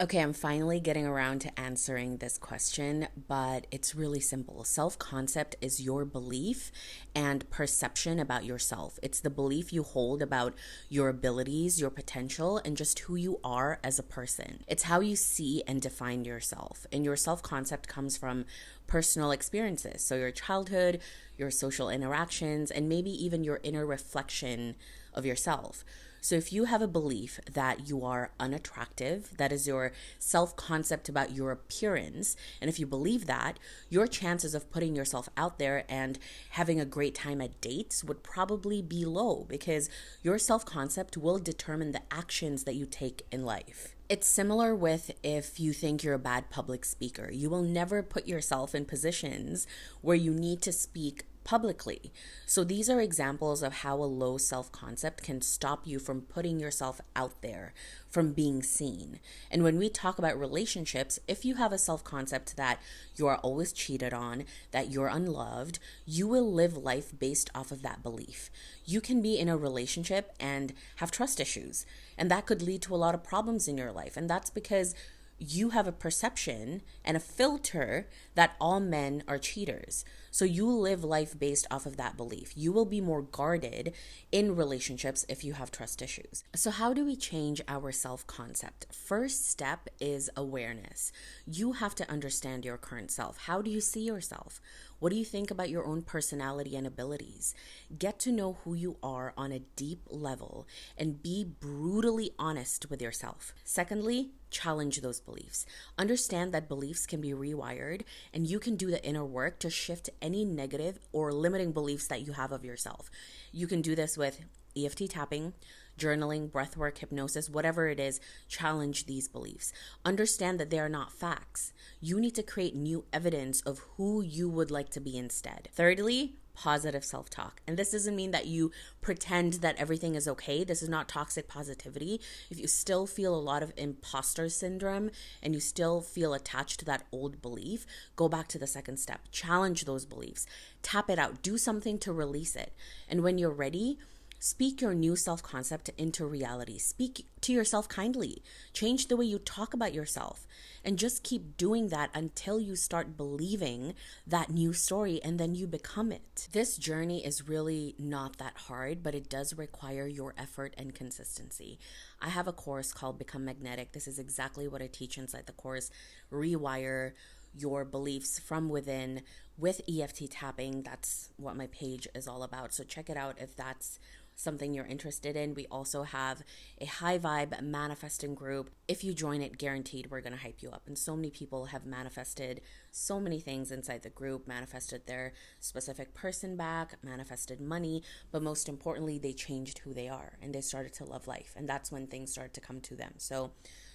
Okay, I'm finally getting around to answering this question, but it's really simple. Self concept is your belief and perception about yourself. It's the belief you hold about your abilities, your potential, and just who you are as a person. It's how you see and define yourself. And your self concept comes from personal experiences. So, your childhood, your social interactions, and maybe even your inner reflection of yourself. So if you have a belief that you are unattractive, that is your self concept about your appearance, and if you believe that, your chances of putting yourself out there and having a great time at dates would probably be low because your self concept will determine the actions that you take in life. It's similar with if you think you're a bad public speaker. You will never put yourself in positions where you need to speak publicly. So these are examples of how a low self concept can stop you from putting yourself out there, from being seen. And when we talk about relationships, if you have a self concept that you are always cheated on, that you're unloved, you will live life based off of that belief. You can be in a relationship and have trust issues, and that could lead to a lot of problems in your life. And that's because you have a perception and a filter that all men are cheaters. So you live life based off of that belief. You will be more guarded in relationships if you have trust issues. So how do we change our self-concept? First step is awareness. You have to understand your current self. How do you see yourself? What do you think about your own personality and abilities? Get to know who you are on a deep level and be brutally honest with yourself. Secondly, challenge those beliefs. Understand that beliefs can be rewired and you can do the inner work to shift any negative or limiting beliefs that you have of yourself. You can do this with EFT tapping, journaling, breathwork, hypnosis, whatever it is. Challenge these beliefs. Understand that they are not facts. You need to create new evidence of who you would like to be instead. Thirdly, positive self-talk. And this doesn't mean that you pretend that everything is okay. This is not toxic positivity. If you still feel a lot of imposter syndrome and you still feel attached to that old belief, go back to the second step. Challenge those beliefs. Tap it out. Do something to release it. And when you're ready, speak your new self concept into reality. Speak to yourself kindly. Change the way you talk about yourself. And just keep doing that until you start believing that new story and then you become it. This journey is really not that hard, but it does require your effort and consistency. I have a course called Become Magnetic. This is exactly what I teach inside the course. Rewire your beliefs from within with EFT tapping. That's what my page is all about. So check it out if that's something you're interested in. We also have a high vibe manifesting group. If you join it, guaranteed we're going to hype you up. And so many people have manifested so many things inside the group, manifested their specific person back, manifested money, but most importantly, they changed who they are and they started to love life. And that's when things started to come to them. So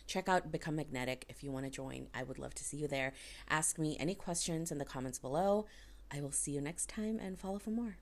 check out Become Magnetic if you want to join. I would love to see you there. Ask me any questions in the comments below. I will see you next time and follow for more.